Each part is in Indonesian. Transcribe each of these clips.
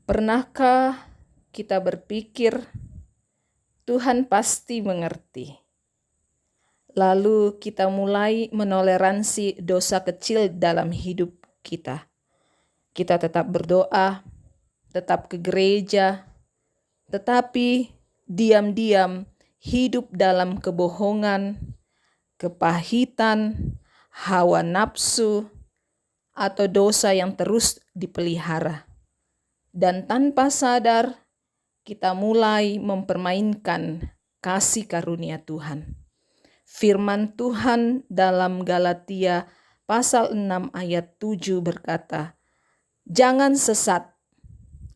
Pernahkah kita berpikir Tuhan pasti mengerti? Lalu kita mulai menoleransi dosa kecil dalam hidup kita. Kita tetap berdoa, tetap ke gereja, tetapi diam-diam hidup dalam kebohongan, kepahitan, hawa nafsu, atau dosa yang terus dipelihara. Dan tanpa sadar, kita mulai mempermainkan kasih karunia Tuhan. Firman Tuhan dalam Galatia pasal 6 ayat 7 berkata, "Jangan sesat,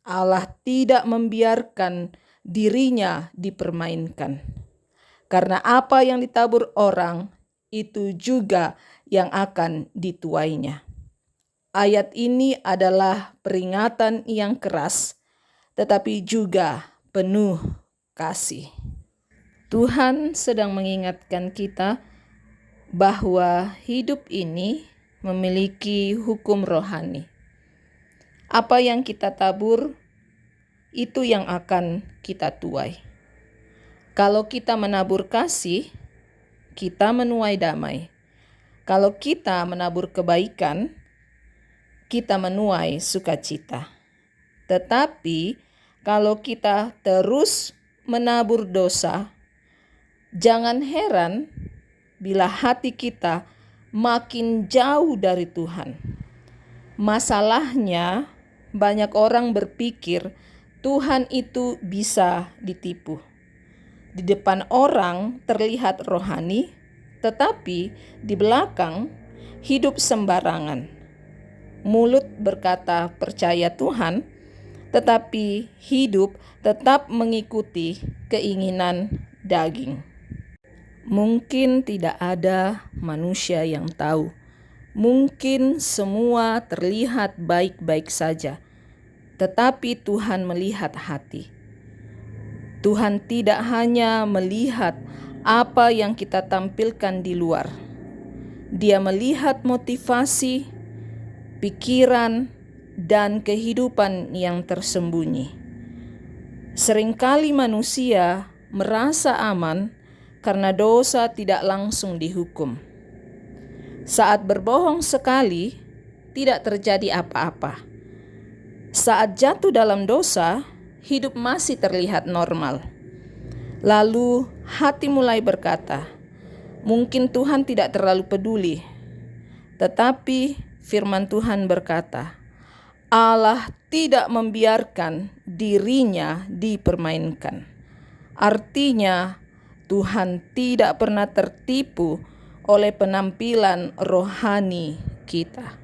Allah tidak membiarkan dirinya dipermainkan. Karena apa yang ditabur orang, itu juga yang akan dituainya." Ayat ini adalah peringatan yang keras, tetapi juga penuh kasih. Tuhan sedang mengingatkan kita bahwa hidup ini memiliki hukum rohani. Apa yang kita tabur, itu yang akan kita tuai. Kalau kita menabur kasih, kita menuai damai. Kalau kita menabur kebaikan, kita menuai sukacita. Tetapi kalau kita terus menabur dosa, jangan heran bila hati kita makin jauh dari Tuhan. Masalahnya, banyak orang berpikir Tuhan itu bisa ditipu. Di depan orang terlihat rohani, tetapi di belakang hidup sembarangan. Mulut berkata percaya Tuhan, tetapi hidup tetap mengikuti keinginan daging. Mungkin tidak ada manusia yang tahu. Mungkin semua terlihat baik-baik saja, tetapi Tuhan melihat hati. Tuhan tidak hanya melihat apa yang kita tampilkan di luar. Dia melihat motivasi, pikiran, dan kehidupan yang tersembunyi. Seringkali manusia merasa aman karena dosa tidak langsung dihukum. Saat berbohong sekali, tidak terjadi apa-apa. Saat jatuh dalam dosa, hidup masih terlihat normal. Lalu hati mulai berkata, mungkin Tuhan tidak terlalu peduli. Tetapi firman Tuhan berkata, Allah tidak membiarkan dirinya dipermainkan. Artinya, Tuhan tidak pernah tertipu oleh penampilan rohani kita.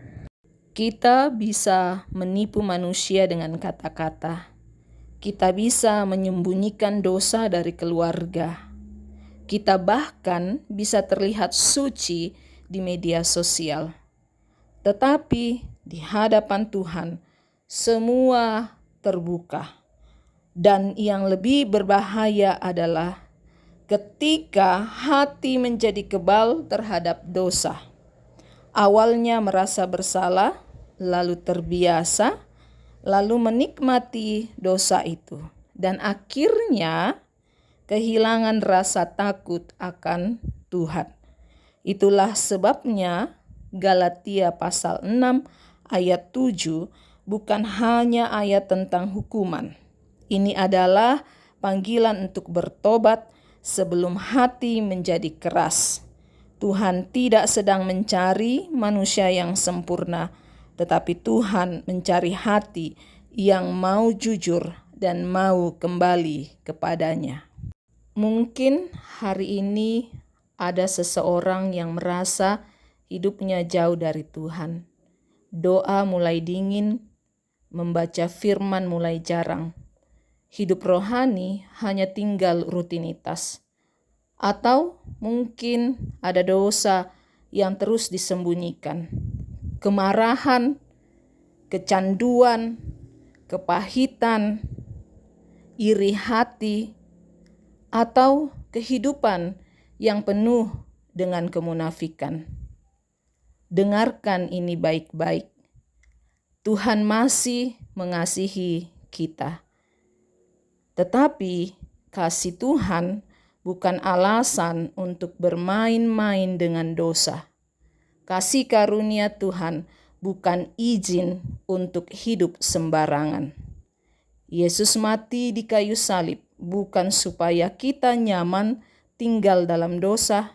Kita bisa menipu manusia dengan kata-kata. Kita bisa menyembunyikan dosa dari keluarga. Kita bahkan bisa terlihat suci di media sosial. Tetapi di hadapan Tuhan, semua terbuka. Dan yang lebih berbahaya adalah ketika hati menjadi kebal terhadap dosa. Awalnya merasa bersalah, lalu terbiasa, lalu menikmati dosa itu. Dan akhirnya kehilangan rasa takut akan Tuhan. Itulah sebabnya Galatia pasal 6 ayat 7 bukan hanya ayat tentang hukuman. Ini adalah panggilan untuk bertobat sebelum hati menjadi keras. Tuhan tidak sedang mencari manusia yang sempurna, tetapi Tuhan mencari hati yang mau jujur dan mau kembali kepadanya. Mungkin hari ini ada seseorang yang merasa hidupnya jauh dari Tuhan. Doa mulai dingin, membaca firman mulai jarang. Hidup rohani hanya tinggal rutinitas. Atau mungkin ada dosa yang terus disembunyikan. Kemarahan, kecanduan, kepahitan, iri hati, atau kehidupan yang penuh dengan kemunafikan. Dengarkan ini baik-baik. Tuhan masih mengasihi kita. Tetapi kasih Tuhan bukan alasan untuk bermain-main dengan dosa. Kasih karunia Tuhan bukan izin untuk hidup sembarangan. Yesus mati di kayu salib bukan supaya kita nyaman tinggal dalam dosa,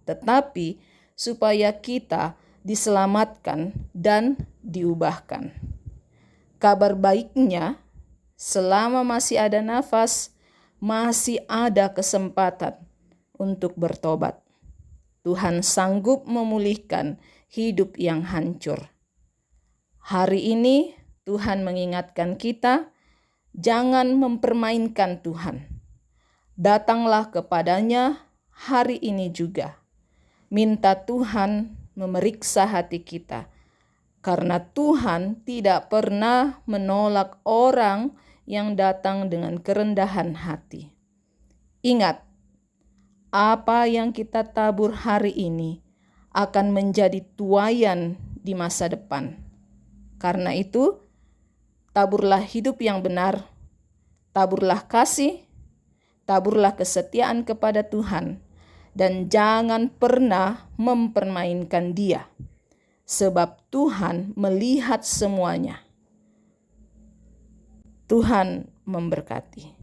tetapi supaya kita diselamatkan dan diubahkan. Kabar baiknya, selama masih ada nafas, masih ada kesempatan untuk bertobat. Tuhan sanggup memulihkan hidup yang hancur. Hari ini Tuhan mengingatkan kita, jangan mempermainkan Tuhan. Datanglah kepadanya hari ini juga. Minta Tuhan memeriksa hati kita, karena Tuhan tidak pernah menolak orang yang datang dengan kerendahan hati. Ingat, apa yang kita tabur hari ini akan menjadi tuaian di masa depan. Karena itu, taburlah hidup yang benar, taburlah kasih, taburlah kesetiaan kepada Tuhan, dan jangan pernah mempermainkan Dia, sebab Tuhan melihat semuanya. Tuhan memberkati.